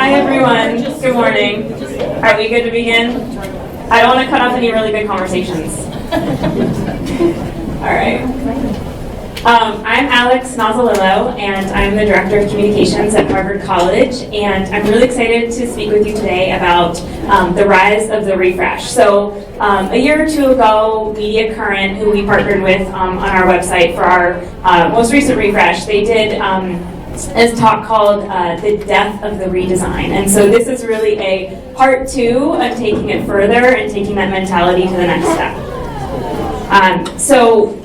Hi everyone, good morning. Are we good to begin? I don't want to cut off any really good conversations. All right. I'm Alex Nozzolillo, and I'm the Director of Communications at Harvard College, and I'm really excited to speak with you today about the rise of the refresh. So a year or two ago, Media Current, who we partnered with on our website for our most recent refresh, they did a talk called The Death of the Redesign. And so this is really a part two of taking it further and taking that mentality to the next step. So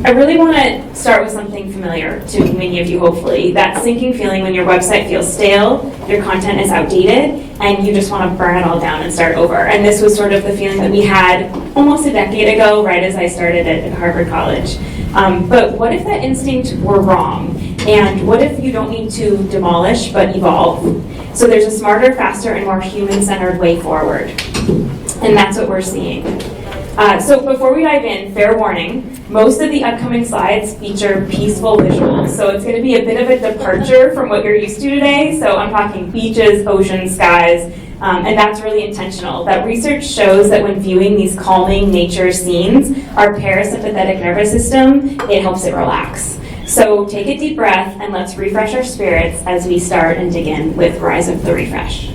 I really want to start with something familiar to many of you, hopefully. That sinking feeling when your website feels stale, your content is outdated, and you just want to burn it all down and start over. And this was sort of the feeling that we had almost a decade ago, right as I started at Harvard College. But what if that instinct were wrong? And what if you don't need to demolish, but evolve? So there's a smarter, faster, and more human-centered way forward. And that's what we're seeing. So before we dive in, fair warning, most of the upcoming slides feature peaceful visuals. So it's going to be a bit of a departure from what you're used to today. So I'm talking beaches, oceans, skies, and that's really intentional. That research shows that when viewing these calming nature scenes, our parasympathetic nervous system, it helps it relax. So take a deep breath and let's refresh our spirits as we start and dig in with Rise of the Refresh.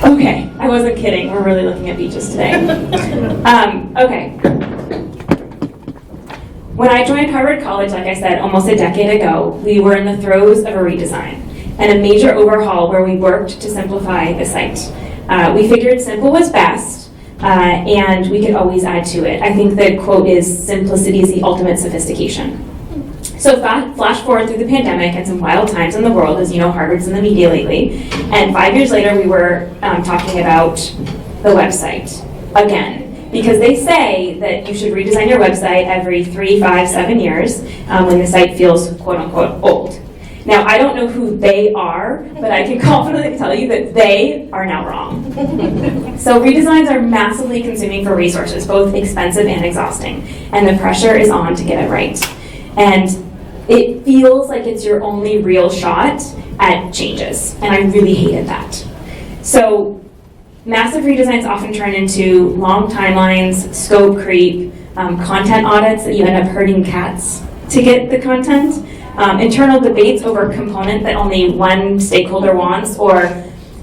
Okay, I wasn't kidding. We're really looking at beaches today. Okay. When I joined Harvard College, like I said, almost a decade ago, we were in the throes of a redesign and a major overhaul where we worked to simplify the site. We figured simple was best, and we could always add to it. I think the quote is, "Simplicity is the ultimate sophistication." So flash forward through the pandemic and some wild times in the world. As you know, Harvard's in the media lately. And 5 years later, we were talking about the website again. Because they say that you should redesign your website every 3, 5, 7 years when the site feels quote unquote old. Now, I don't know who they are, but I can confidently tell you that they are now wrong. So redesigns are massively consuming for resources, both expensive and exhausting. And the pressure is on to get it right. And it feels like it's your only real shot at changes, and I really hated that. So massive redesigns often turn into long timelines, scope creep, content audits that you end up herding cats to get the content, internal debates over a component that only one stakeholder wants, or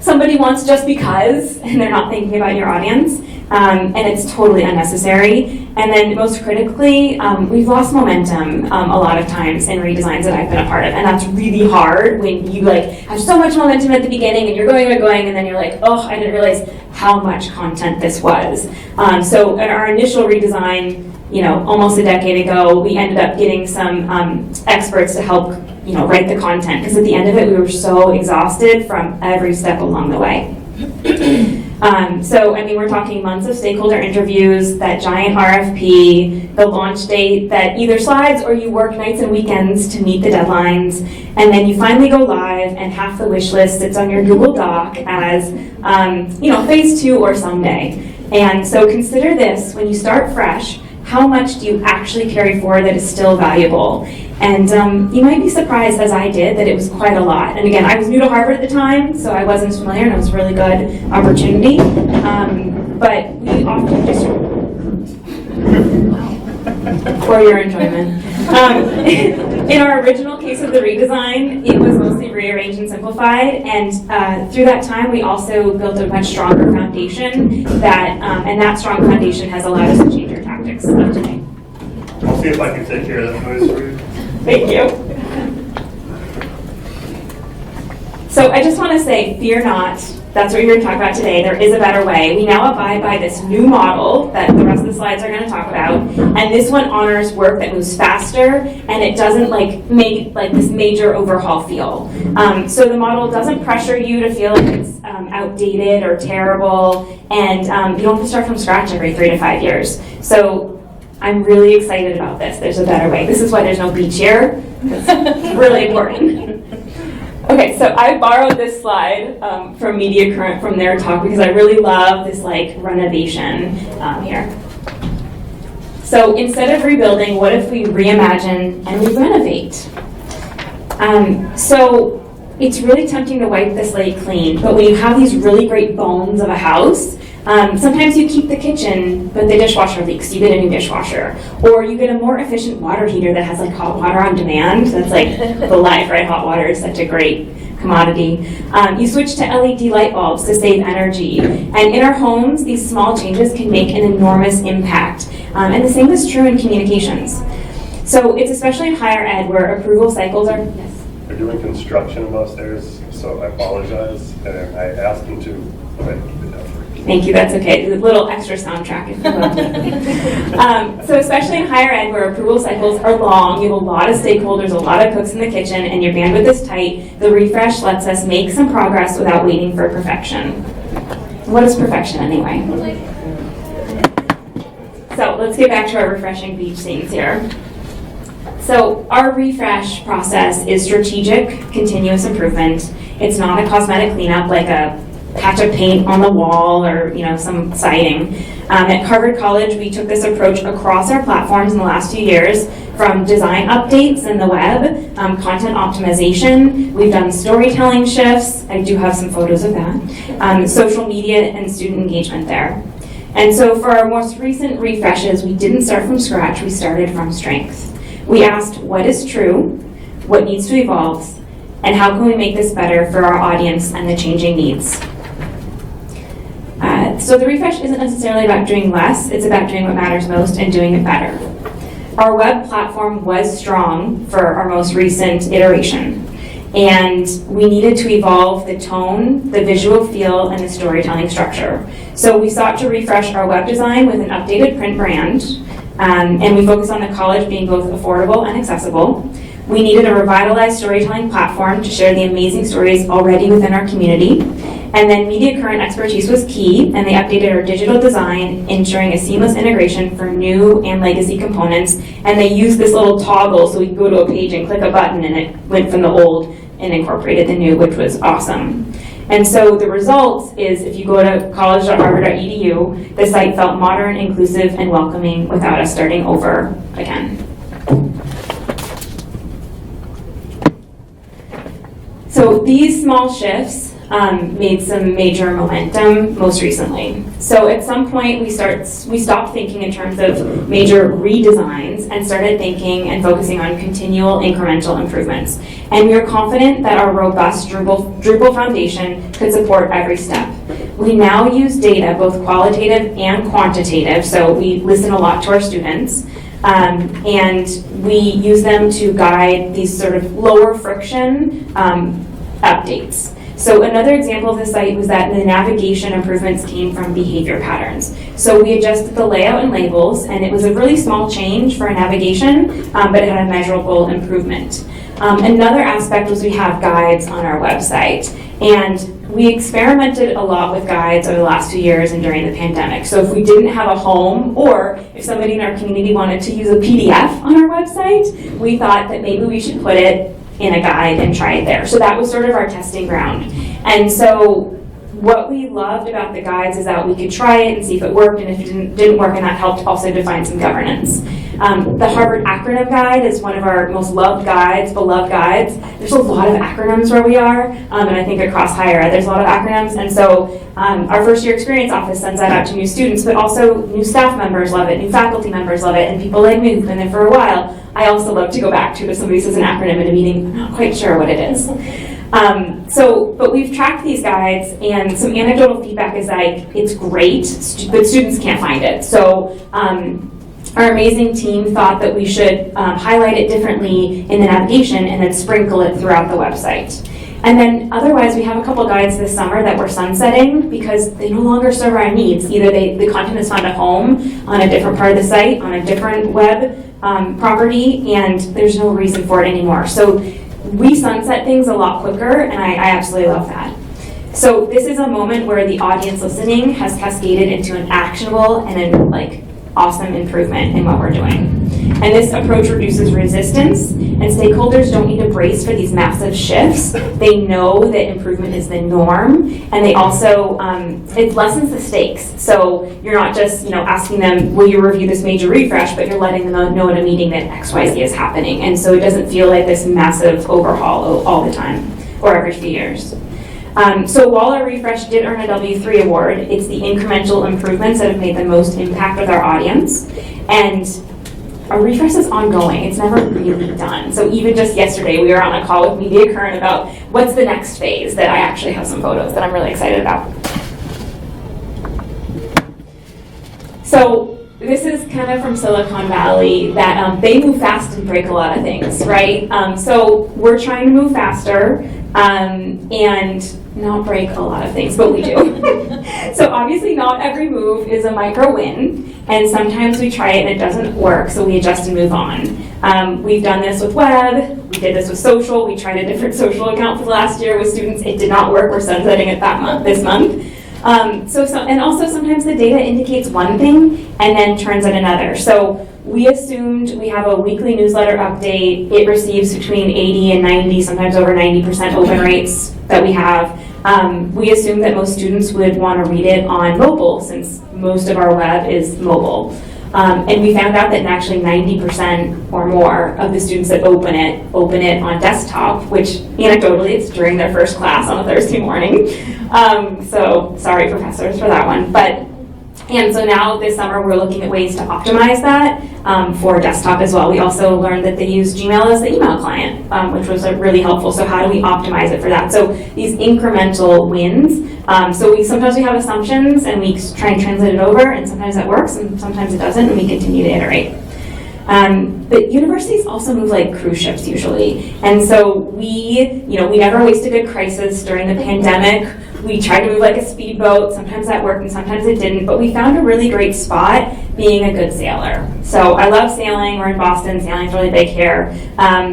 somebody wants just because, and they're not thinking about your audience. And it's totally unnecessary. And then most critically, we've lost momentum a lot of times in redesigns that I've been a part of. And that's really hard when you have so much momentum at the beginning and you're going, and then you're like, oh, I didn't realize how much content this was. So in our initial redesign, almost a decade ago, we ended up getting some experts to help write the content. Because at the end of it, we were so exhausted from every step along the way. We're talking months of stakeholder interviews, that giant RFP, the launch date that either slides or you work nights and weekends to meet the deadlines, and then you finally go live and half the wish list sits on your Google Doc as, phase 2 or someday. And so consider this, when you start fresh, how much do you actually carry forward that is still valuable? And you might be surprised, as I did, that it was quite a lot. And again, I was new to Harvard at the time, so I wasn't familiar, and it was a really good opportunity. But we often just, for your enjoyment. In our original case of the redesign, it was mostly rearranged and simplified, and through that time, we also built a much stronger foundation, and that strong foundation has allowed us to change our tactics of today. I'll see if I can take care of that noise for you. Thank you. So I just want to say, fear not. That's what we're going to talk about today. There is a better way. We now abide by this new model that the rest of the slides are going to talk about, and this one honors work that moves faster, and it doesn't make this major overhaul feel. So the model doesn't pressure you to feel like it's outdated or terrible, and you don't have to start from scratch every 3 to 5 years. So I'm really excited about this. There's a better way. This is why there's no beach here. It's really important. Okay, so I borrowed this slide from Media Current from their talk because I really love this renovation here. So instead of rebuilding, what if we reimagine and we renovate? So it's really tempting to wipe the slate clean, but when you have these really great bones of a house, sometimes you keep the kitchen, but the dishwasher leaks. You get a new dishwasher. Or you get a more efficient water heater that has like hot water on demand. That's like the life, right? Hot water is such a great commodity. You switch to LED light bulbs to save energy. And in our homes, these small changes can make an enormous impact. And the same is true in communications. So it's especially in higher ed where approval cycles are, yes? They're doing construction upstairs, so I apologize. And I asked them to, but I keep it down. Thank you, that's okay. A little extra soundtrack if you will. So especially in higher ed where approval cycles are long, you have a lot of stakeholders, a lot of cooks in the kitchen, and your bandwidth is tight, the refresh lets us make some progress without waiting for perfection. What is perfection anyway? So let's get back to our refreshing beach scenes here. So our refresh process is strategic, continuous improvement. It's not a cosmetic cleanup like a patch of paint on the wall or some siding. At Harvard College, we took this approach across our platforms in the last few years, from design updates in the web, content optimization. We've done storytelling shifts. I do have some photos of that. Social media and student engagement there. And so for our most recent refreshes, we didn't start from scratch, we started from strength. We asked what is true, what needs to evolve, and how can we make this better for our audience and the changing needs. So the refresh isn't necessarily about doing less, it's about doing what matters most and doing it better. Our web platform was strong for our most recent iteration, and we needed to evolve the tone, the visual feel, and the storytelling structure. So we sought to refresh our web design with an updated print brand, and we focused on the college being both affordable and accessible. We needed a revitalized storytelling platform to share the amazing stories already within our community. And then media current expertise was key, and they updated our digital design, ensuring a seamless integration for new and legacy components. And they used this little toggle so we could go to a page and click a button, and it went from the old and incorporated the new, which was awesome. And so the result is, if you go to college.harvard.edu, the site felt modern, inclusive, and welcoming without us starting over again. So these small shifts made some major momentum most recently. So at some point we stopped thinking in terms of major redesigns and started thinking and focusing on continual incremental improvements. And we are confident that our robust Drupal foundation could support every step. We now use data, both qualitative and quantitative, so we listen a lot to our students. And we use them to guide these sort of lower friction updates. So another example of the site was that the navigation improvements came from behavior patterns. So we adjusted the layout and labels, and it was a really small change for navigation, but it had a measurable improvement. Another aspect was we have guides on our website, and we experimented a lot with guides over the last few years and during the pandemic. So if we didn't have a home, or if somebody in our community wanted to use a PDF on our website, we thought that maybe we should put it in a guide and try it there. So that was sort of our testing ground. And so what we loved about the guides is that we could try it and see if it worked, and if it didn't work, and that helped also define some governance. The Harvard Acronym Guide is one of our most loved guides, beloved guides. There's a lot of acronyms where we are, and I think across higher ed there's a lot of acronyms, and so our first year experience office sends that out to new students, but also new staff members love it, new faculty members love it, and people like me who've been there for a while, I also love to go back to if somebody says an acronym in a meeting, I'm not quite sure what it is. But we've tracked these guides, and some anecdotal feedback is like, it's great, but students can't find it. So our amazing team thought that we should highlight it differently in the navigation and then sprinkle it throughout the website. And then otherwise, we have a couple guides this summer that we're sunsetting because they no longer serve our needs. Either the content has found a home on a different part of the site, on a different web property, and there's no reason for it anymore. So we sunset things a lot quicker, and I absolutely love that. So this is a moment where the audience listening has cascaded into an actionable and an awesome improvement in what we're doing. And this approach reduces resistance, and stakeholders don't need to brace for these massive shifts. They know that improvement is the norm, and they also, it lessens the stakes. So you're not just, asking them, will you review this major refresh, but you're letting them know at a meeting that XYZ is happening. And so it doesn't feel like this massive overhaul all the time, or every few years. So while our refresh did earn a W3 award, it's the incremental improvements that have made the most impact with our audience. And our refresh is ongoing. It's never really done. So even just yesterday, we were on a call with Media Current about what's the next phase that I actually have some photos that I'm really excited about. So this is kind of from Silicon Valley, that they move fast and break a lot of things, right? So we're trying to move faster and not break a lot of things, but we do. So obviously not every move is a micro win, and sometimes we try it and it doesn't work, so we adjust and move on. We've done this with web, we did this with social, we tried a different social account for the last year with students, it did not work, we're sunsetting it this month. And also sometimes the data indicates one thing and then turns out another. So we assumed we have a weekly newsletter update. It receives between 80 and 90, sometimes over 90% open rates that we have. We assumed that most students would want to read it on mobile since most of our web is mobile. And we found out that actually 90% or more of the students that open it on desktop, which anecdotally it's during their first class on a Thursday morning. So sorry professors for that one. And so now this summer we're looking at ways to optimize that for desktop as well. We also learned that they use Gmail as the email client, which was really helpful. So how do we optimize it for that? So these incremental wins. So sometimes we have assumptions and we try and translate it over, and sometimes that works and sometimes it doesn't, and we continue to iterate. But universities also move like cruise ships usually. And so we never wasted a crisis during the pandemic. We tried to move like a speedboat. Sometimes that worked and sometimes it didn't, but we found a really great spot being a good sailor. So I love sailing. We're in Boston. Sailing's really big here.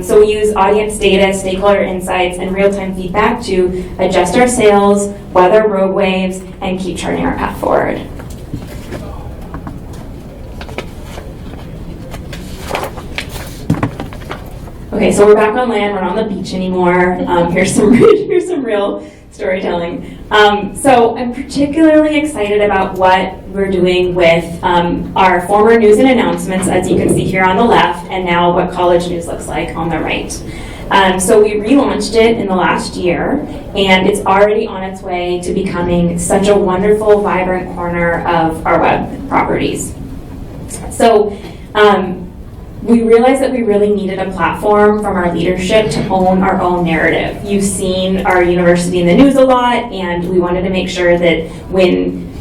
So we use audience data, stakeholder insights, and real-time feedback to adjust our sails, weather rogue waves, and keep charting our path forward. Okay, so we're back on land. We're not on the beach anymore. Here's some real storytelling. So I'm particularly excited about what we're doing with our former news and announcements, as you can see here on the left, and now what college news looks like on the right. So we relaunched it in the last year, and it's already on its way to becoming such a wonderful, vibrant corner of our web properties. So we realized that we really needed a platform from our leadership to own our own narrative. You've seen our university in the news a lot, and we wanted to make sure that when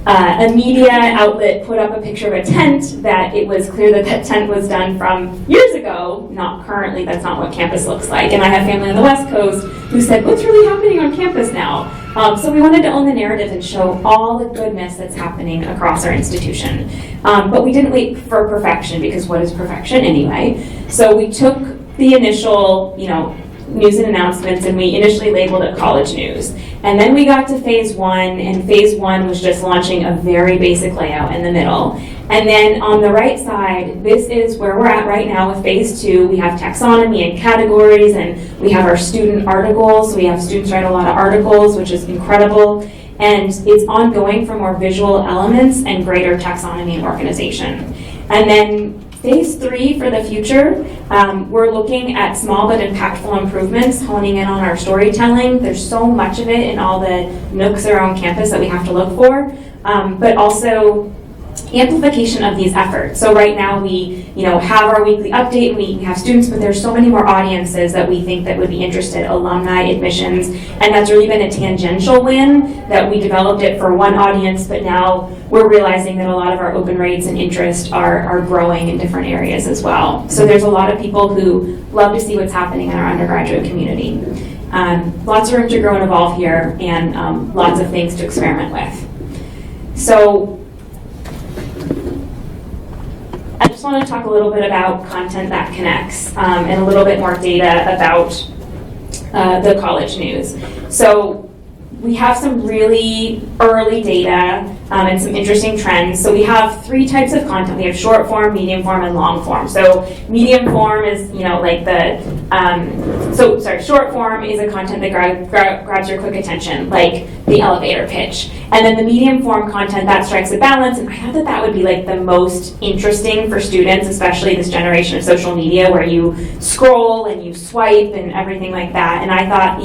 a media outlet put up a picture of a tent, that it was clear that that tent was done from years ago, not currently. That's not what campus looks like. And I have family on the West Coast who said, what's really happening on campus now? So we wanted to own the narrative and show all the goodness that's happening across our institution. But we didn't wait for perfection, because what is perfection anyway? So we took the initial, news and announcements, and we initially labeled it college news. And then we got to phase one, and phase one was just launching a very basic layout in the middle. And then on the right side, this is where we're at right now with phase two. We have taxonomy and categories, and we have our student articles. We have students write a lot of articles, which is incredible. And it's ongoing for more visual elements and greater taxonomy and organization. And then phase three for the future, we're looking at small but impactful improvements, honing in on our storytelling. There's so much of it in all the nooks around campus that we have to look for, but also amplification of these efforts. So right now we have our weekly update, and we have students, but there's so many more audiences that we think that would be interested, alumni, admissions, and that's really been a tangential win that we developed it for one audience, but now we're realizing that a lot of our open rates and interest are growing in different areas as well. So there's a lot of people who love to see what's happening in our undergraduate community. Lots of room to grow and evolve here, and lots of things to experiment with. So I just want to talk a little bit about content that connects, and a little bit more data about the college news. So we have some really early data and some interesting trends. So we have 3 types of content. We have short form, medium form, and long form. So medium form is, like short form is a content that grabs your quick attention, like the elevator pitch. And then the medium form content, that strikes a balance, and I thought that would be like the most interesting for students, especially this generation of social media where you scroll and you swipe and everything like that. And I thought,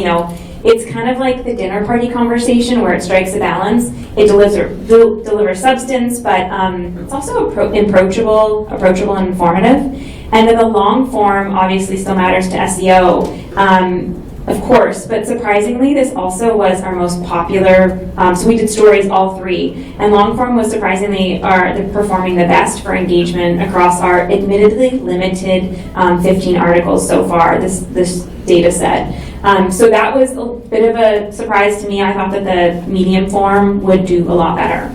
it's kind of like the dinner party conversation where it strikes a balance. It delivers substance, but it's also approachable and informative. And then the long form obviously still matters to SEO, of course, but surprisingly, this also was our most popular. So we did stories, all 3, and long form was surprisingly performing the best for engagement across our admittedly limited 15 articles so far. This data set. So that was a bit of a surprise to me. I thought that the medium form would do a lot better.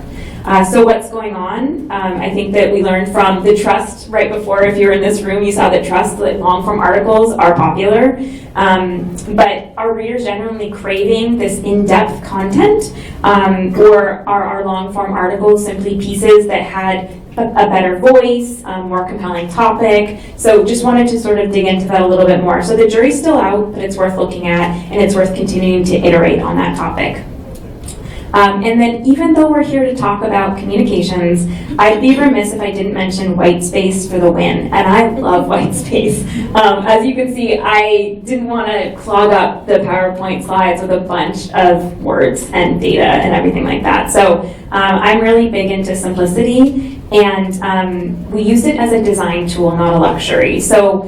So what's going on? I think that we learned from the trust right before. If you were in this room, you saw that long form articles are popular. But are readers genuinely craving this in-depth content? Or are our long form articles simply pieces that had a better voice, more compelling topic? So just wanted to sort of dig into that a little bit more. So the jury's still out, but it's worth looking at, and it's worth continuing to iterate on that topic. And then even though we're here to talk about communications, I'd be remiss if I didn't mention white space for the win. And I love white space. As you can see, I didn't want to clog up the PowerPoint slides with a bunch of words and data and everything like that. So I'm really big into simplicity, and we use it as a design tool, not a luxury. So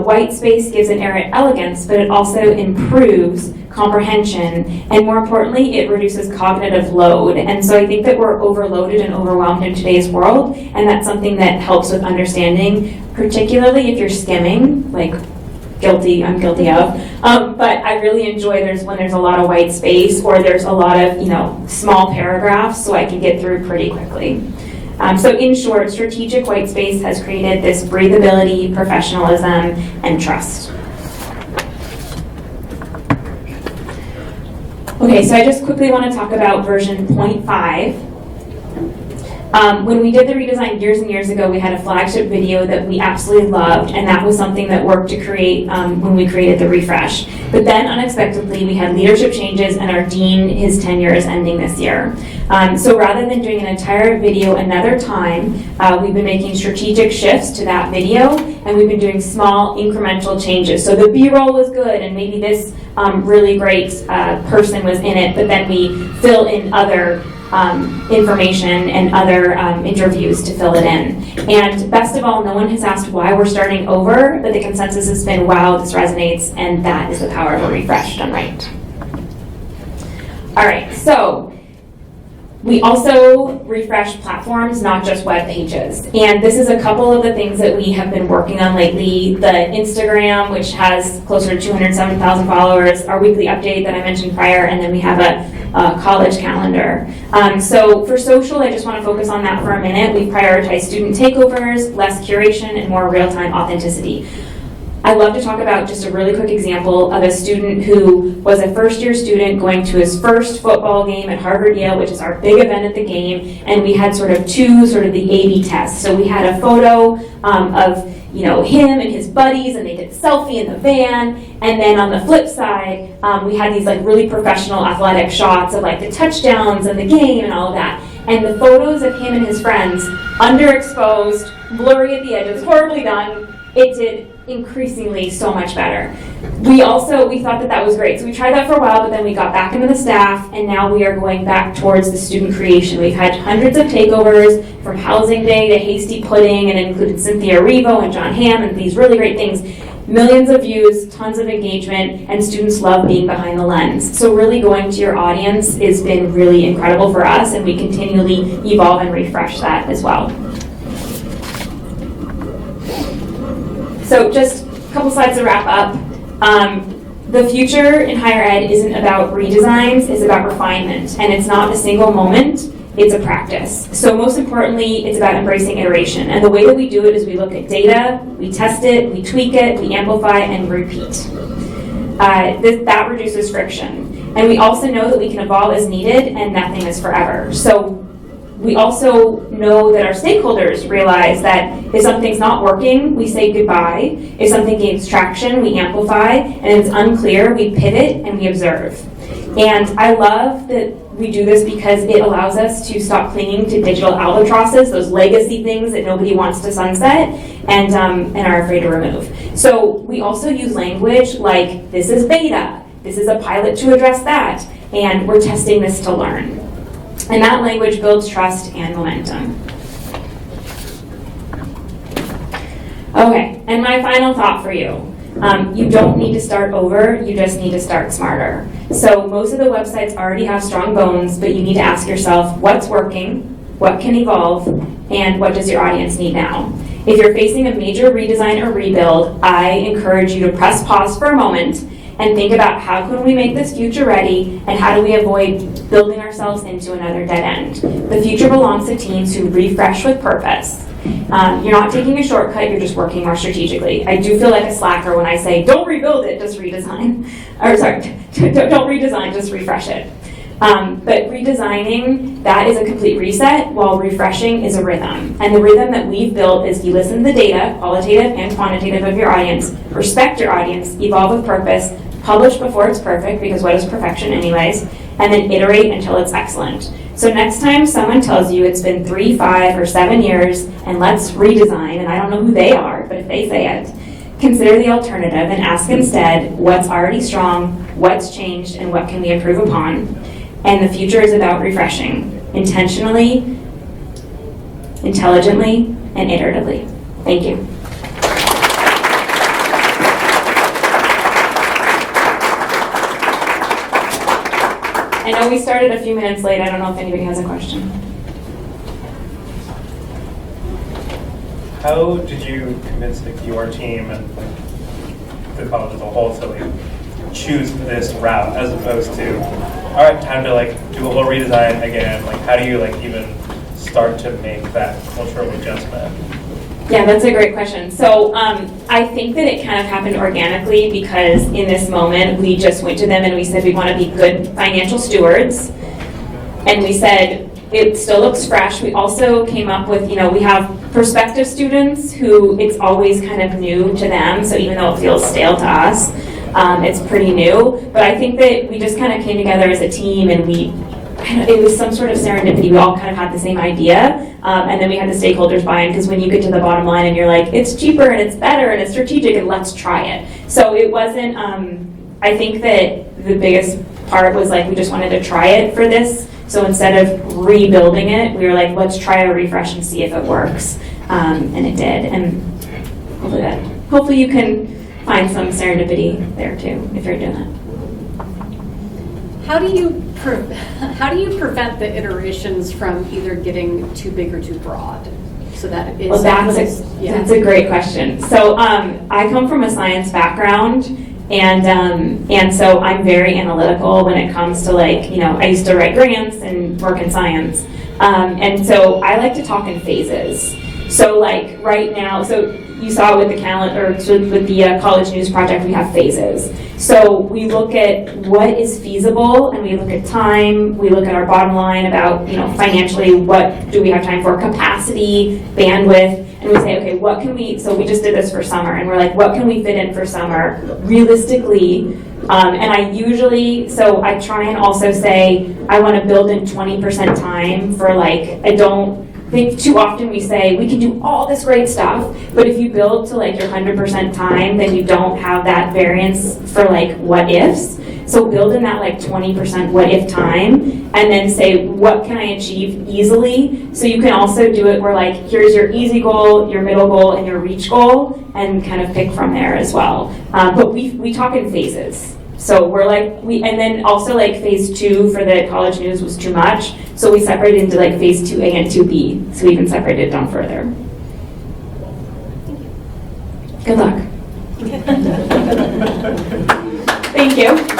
white space gives an air of elegance, but it also improves comprehension, and more importantly, it reduces cognitive load. And so I think that we're overloaded and overwhelmed in today's world, and that's something that helps with understanding, particularly if you're skimming, like I'm guilty of. But I really enjoy when there's a lot of white space, or there's a lot of small paragraphs, so I can get through pretty quickly. So in short, strategic white space has created this breathability, professionalism, and trust. Okay, so I just quickly want to talk about version 0.5. When we did the redesign years and years ago, we had a flagship video that we absolutely loved, and that was something that worked to create when we created the refresh. But then unexpectedly, we had leadership changes, and our dean, his tenure is ending this year. So rather than doing an entire video another time, we've been making strategic shifts to that video, and we've been doing small incremental changes. So the B-roll was good, and maybe this really great person was in it, but then we fill in other information and other interviews to fill it in. And best of all, no one has asked why we're starting over, but the consensus has been, wow, this resonates, and that is the power of a refresh done right. All right, so we also refresh platforms, not just web pages. And this is a couple of the things that we have been working on lately. The Instagram, which has closer to 207,000 followers, our weekly update that I mentioned prior, and then we have a college calendar. So for social, I just want to focus on that for a minute. We prioritize student takeovers, less curation, and more real-time authenticity. I love to talk about just a really quick example of a student who was a first-year student going to his first football game at Harvard-Yale, which is our big event at the game, and we had sort of the A/B tests. So we had a photo of him and his buddies, and they did a selfie in the van, and then on the flip side, we had these really professional athletic shots of the touchdowns and the game and all of that. And the photos of him and his friends, underexposed, blurry at the edges, horribly done, it did increasingly so much better. We thought that was great. So we tried that for a while, but then we got back into the staff, and now we are going back towards the student creation. We've had hundreds of takeovers, from Housing Day to Hasty Pudding, and it included Cynthia Erivo and John Hamm, and these really great things. Millions of views, tons of engagement, and students love being behind the lens. So really going to your audience has been really incredible for us, and we continually evolve and refresh that as well. So just a couple slides to wrap up. The future in higher ed isn't about redesigns, it's about refinement. And it's not a single moment, it's a practice. So most importantly, it's about embracing iteration. And the way that we do it is we look at data, we test it, we tweak it, we amplify, and repeat. That reduces friction. And we also know that we can evolve as needed, and nothing is forever. So We also know that our stakeholders realize that if something's not working, we say goodbye. If something gains traction, we amplify. And if it's unclear, we pivot and we observe. And I love that we do this because it allows us to stop clinging to digital albatrosses, those legacy things that nobody wants to sunset and are afraid to remove. So we also use language like, this is beta, this is a pilot to address that, and we're testing this to learn. And that language builds trust and momentum. Okay, and my final thought for you. You don't need to start over, you just need to start smarter. So most of the websites already have strong bones, but you need to ask yourself what's working, what can evolve, and what does your audience need now? If you're facing a major redesign or rebuild, I encourage you to press pause for a moment and think about how can we make this future ready and how do we avoid building ourselves into another dead end. The future belongs to teams who refresh with purpose. You're not taking a shortcut, you're just working more strategically. I do feel like a slacker when I say, don't rebuild it, just redesign. Or sorry, don't redesign, just refresh it. But redesigning, that is a complete reset, while refreshing is a rhythm. And the rhythm that we've built is you listen to the data, qualitative and quantitative of your audience, respect your audience, evolve with purpose, publish before it's perfect, because what is perfection anyways, and then iterate until it's excellent. So next time someone tells you it's been 3, 5, or 7 years and let's redesign, and I don't know who they are, but if they say it, consider the alternative and ask instead what's already strong, what's changed, and what can we improve upon. And the future is about refreshing, intentionally, intelligently, and iteratively. Thank you. I know we started a few minutes late. I don't know if anybody has a question. How did you convince your team and the college as a whole to choose this route as opposed to, all right, time to do a whole redesign again? How do you even start to make that cultural adjustment? Yeah, that's a great question. So I think that it kind of happened organically because in this moment we just went to them and we said we want to be good financial stewards. And we said it still looks fresh. We also came up with, we have prospective students who it's always kind of new to them. So even though it feels stale to us, it's pretty new. But I think that we just kind of came together as a team and it was some sort of serendipity. We all kind of had the same idea. And then we had the stakeholders buy in, because when you get to the bottom line and you're like, it's cheaper and it's better and it's strategic and let's try it. So it wasn't, I think that the biggest part was we just wanted to try it for this. So instead of rebuilding it, we were like, let's try a refresh and see if it works. And it did. And hopefully you can find some serendipity there too, if you're doing that. How do you prevent the iterations from either getting too big or too broad? So that is. Well, that's a great question. So I come from a science background, and so I'm very analytical when it comes to I used to write grants and work in science, and so I like to talk in phases. So right now, so you saw with the calendar, with the College News Project, we have phases. So we look at what is feasible, and we look at time. We look at our bottom line about, financially, what do we have time for, capacity, bandwidth, and we say, okay, what can we? So we just did this for summer, and we're like, what can we fit in for summer realistically? And I try and also say I want to build in 20% time for I think too often we say we can do all this great stuff, but if you build to your 100% time, then you don't have that variance for what ifs. So build in that 20% what if time, and then say what can I achieve easily. So you can also do it where here's your easy goal, your middle goal, and your reach goal, and kind of pick from there as well. But we talk in phases. So we're and then also phase 2 for the College News was too much. So we separated into phase 2A and 2B. So we even separated it down further. Good luck. Thank you.